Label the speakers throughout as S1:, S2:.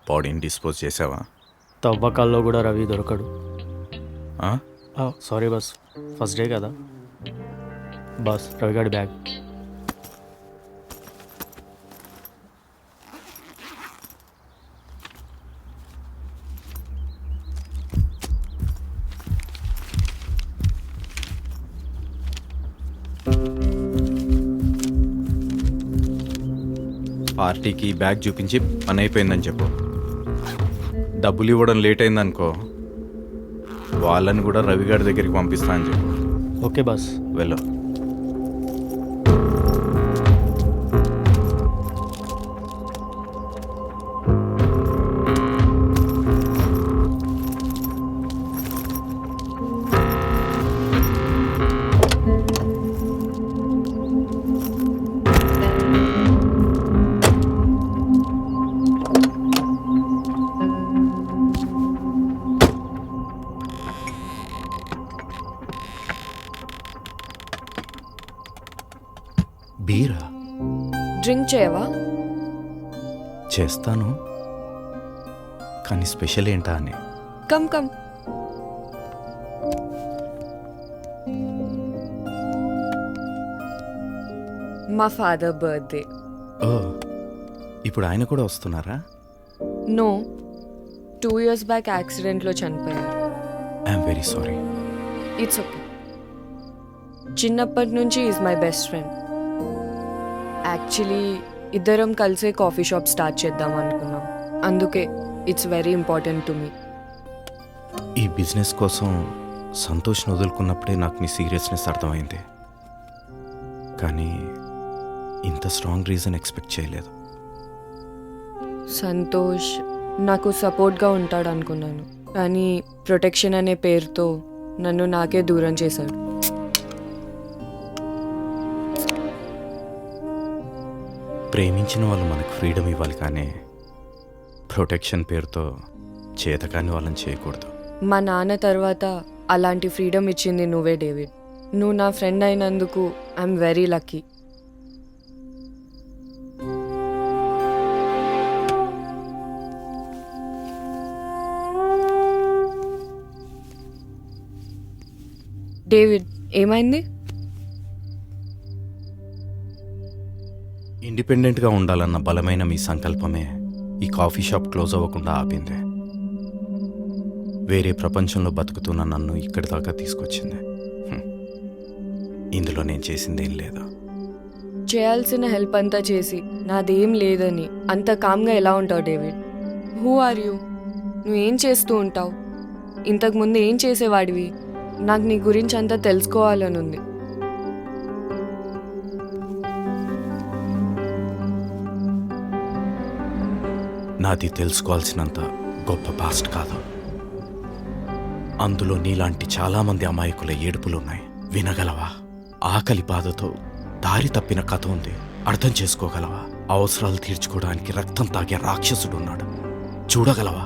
S1: బాడీని డిస్పోజ్ చేసావా?
S2: తవ్వకాల్లో కూడా రవి దొరకడు.
S1: ఆ?
S2: సారీ బస్, ఫస్ట్ డే కదా బస్. రవిగాడి బ్యాగ్.
S1: పార్టీకి బ్యాగ్ చూపించి పని అయిపోయిందని చెప్పు. డబ్బులు ఇవ్వడం లేట్ అయిందనుకో, వాళ్ళని కూడా రవిగాడి దగ్గరికి పంపిస్తా అని చెప్పు.
S2: Okay bus.
S1: వెళ్ళు. బీరా
S3: డ్రింక్ చేయవా?
S1: చేస్తాను, కానీ స్పెషల్ ఏంటా అని.
S3: Come come. మా ఫాదర్ బర్త్డే.
S1: ఓ, ఇప్పుడు ఆయన కూడా వస్తున్నారా?
S3: నో, 2 years బ్యాక్ యాక్సిడెంట్లో చనిపోయారు.
S1: I'm very sorry.
S3: It's okay. చిన్నప్పటి నుంచి is my best friend. Actually ఇద్దరం కలిసే కాఫీ షాప్ స్టార్ట్ చేద్దాం అనుకున్నాం. అందుకే it's very important to me.
S1: ఈ బిజినెస్ కోసం సంతోష్ని వదులుకున్నప్పుడే నాకు మీ సీరియస్నెస్ అర్థమైంది, కానీ ఇంత స్ట్రాంగ్ రీజన్ ఎక్స్పెక్ట్ చేయలేదు.
S3: సంతోష్ నాకు సపోర్ట్గా ఉంటాడు అనుకున్నాను, కానీ ప్రొటెక్షన్ అనే పేరుతో నన్ను నాకే దూరం చేశాడు.
S1: ప్రేమించిన వాళ్ళు మనకు ఫ్రీడమ్ ఇవ్వాలి, కానీ ప్రొటెక్షన్ పేరుతో చేతకాని వాళ్ళని చేయకూడదు.
S3: మా నాన్న తర్వాత అలాంటి ఫ్రీడమ్ ఇచ్చింది నువ్వే డేవిడ్. నువ్వు నా ఫ్రెండ్ అయినందుకు ఐఎమ్ వెరీ లక్కీ. డేవిడ్, ఏమైంది?
S1: ఇండిపెండెంట్గా ఉండాలన్న బలమైన మీ సంకల్పమే ఈ కాఫీ షాప్ క్లోజ్ అవ్వకుండా ఆపింది. వేరే ప్రపంచంలో బతుకుతున్న నన్ను ఇక్కడి దాకా తీసుకొచ్చింది. ఇందులో నేను చేసిందేం లేదు.
S3: చేయాల్సిన హెల్ప్ అంతా చేసి నాదేం లేదని అంత కామ్గా ఎలా ఉంటావు డేవిడ్? Who are you? నువ్వేం చేస్తూ ఉంటావు? ఇంతకుముందు ఏం చేసేవాడివి? నాకు నీ గురించి అంతా తెలుసుకోవాలని ఉంది.
S1: నాది తెలుసుకోవాల్సినంత గొప్ప పాస్ట్ కాదు. అందులో నీలాంటి చాలామంది అమాయకుల ఏడుపులున్నాయి. వినగలవా? ఆకలి బాధతో దారి తప్పిన కథ ఉంది. అర్థం చేసుకోగలవా? అవసరాలు తీర్చుకోవడానికి రక్తం తాగే రాక్షసుడున్నాడు. చూడగలవా?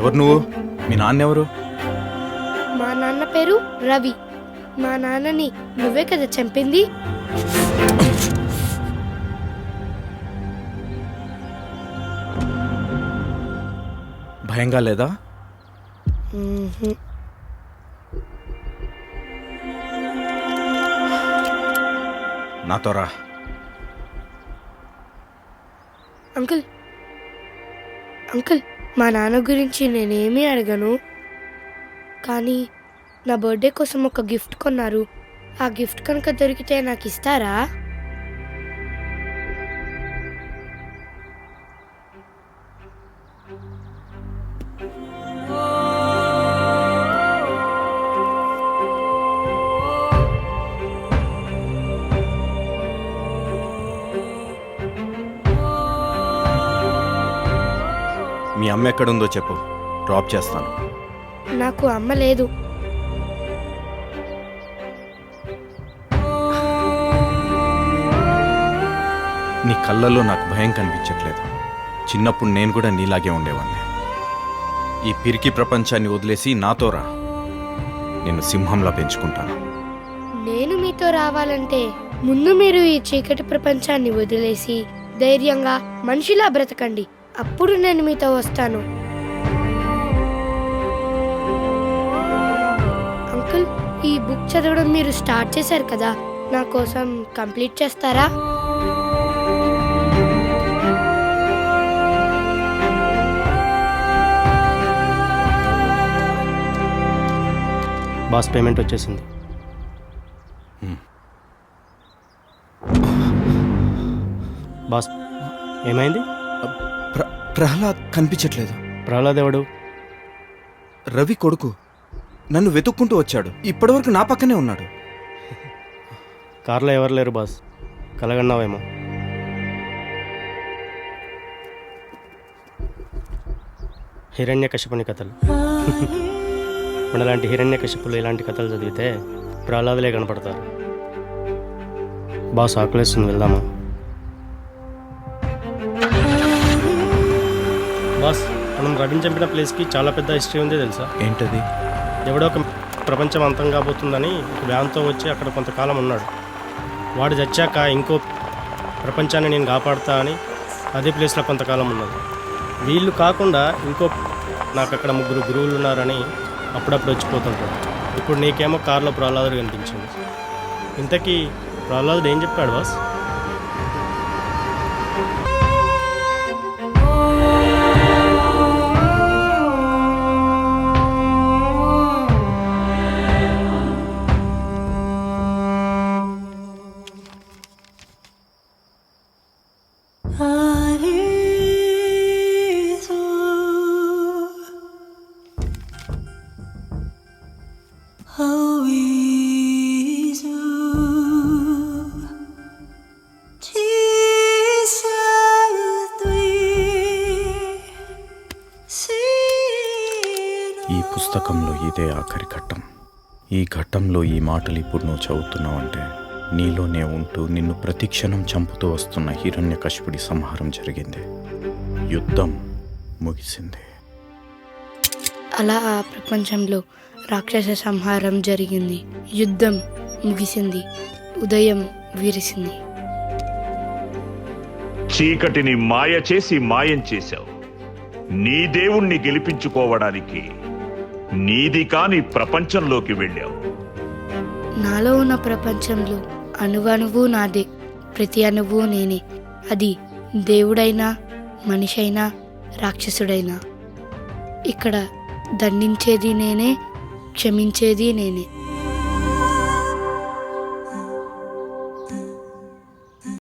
S1: ఎవరు నువ్వు? మీ నాన్న ఎవరు?
S4: మా నాన్న పేరు రవి. మా నాన్నని నువ్వే కదా చంపింది.
S1: భయంగా లేదా? నాతో రా.
S4: అంకుల్ అంకుల్ మా నాన్న గురించి నేనేమీ అడగను, కానీ నా బర్త్డే కోసం ఒక గిఫ్ట్ కొన్నారు. ఆ గిఫ్ట్ కనుక దొరికితే నాకు ఇస్తారా?
S1: మీ అమ్మ ఎక్కడుందో చెప్పు, డ్రాప్ చేస్తాను.
S4: నాకు అమ్మ లేదు.
S1: నీ కళ్ళల్లో నాకు భయం కనిపించట్లేదు. చిన్నప్పుడు నేను కూడా నీలాగే ఉండేవాడిని. ఈ పిరికి ప్రపంచాన్ని వదిలేసి నాతో రా, నేను సింహంలా పెంచుకుంటాను.
S4: నేను మీతో రావాలంటే ముందు మీరు ఈ చీకటి ప్రపంచాన్ని వదిలేసి ధైర్యంగా మనిషిలా బ్రతకండి. అప్పుడు నేను మీతో వస్తాను. అంకుల్, ఈ బుక్ చదవడం మీరు స్టార్ట్ చేశారు కదా, నా కోసం కంప్లీట్ చేస్తారా?
S2: బాస్ పేమెంట్ వచ్చేసింది. బాస్ ఏమైంది?
S1: ప్రహ్లాద్ కనిపించట్లేదు.
S2: ప్రహ్లాద్ ఎవడు?
S1: రవి కొడుకు. నన్ను వెతుక్కుంటూ వచ్చాడు. ఇప్పటివరకు నా పక్కనే ఉన్నాడు.
S2: కార్లో ఎవరు లేరు బాస్, కలగన్నావేమో. హిరణ్యకశిపుని కథలు. మనలాంటి హిరణ్యకశిపులు ఇలాంటి కథలు చదివితే ప్రహ్లాదులే కనపడతారు. బాస్ ఆకలేస్తుంది, వెళ్దామా? బాస్, మనం రవిని చంపిన ప్లేస్కి చాలా పెద్ద హిస్టరీ ఉంది తెలుసా?
S1: ఏంటది?
S2: ఎవడో ఒక ప్రపంచం అంతం కాబోతుందని ఒక వ్యాన్తో వచ్చి అక్కడ కొంతకాలం ఉన్నాడు. వాడు చచ్చాక ఇంకో ప్రపంచాన్ని నేను కాపాడుతా అని అదే ప్లేస్లో కొంతకాలం ఉన్నది. వీళ్ళు కాకుండా నాకు అక్కడ 3 గురువులు ఉన్నారని అప్పుడప్పుడు వచ్చిపోతుంటాడు. ఇప్పుడు నీకేమో కారులో ప్రహ్లాదుడు కనిపించింది. ఇంతకీ ప్రహ్లాదుడు ఏం చెప్పాడు బాస్?
S1: ఈ పుస్తకంలో ఇదే ఆఖరి ఘట్టం. ఈ ఘట్టంలో ఈ మాటలు ఇప్పుడు నువ్వు చదువుతున్నావంటే నీలోనే ఉంటూ నిన్ను ప్రతిక్షణం చంపుతూ వస్తున్న హిరణ్యకశిపుడి సంహారం జరిగింది. యుద్ధం ముగిసింది.
S4: అలా ఆ ప్రపంచంలో రాక్షస సంహారం జరిగింది. యుద్ధం ముగిసింది. ఉదయం విరిసింది.
S5: చీకటిని మాయ చేసి మాయం చేశావు. నీ దేవుణ్ణి గెలిపించుకోవడానికి నీది కాని ప్రపంచంలోకి వెళ్ళావు.
S4: నాలో ఉన్న ప్రపంచంలో అణువణువు నాదే, ప్రతి అణువు నేనే. అది దేవుడైనా, మనిషైనా, రాక్షసుడైనా. ఇక్కడ దండించేది నేనే, క్షమించేది నేనే.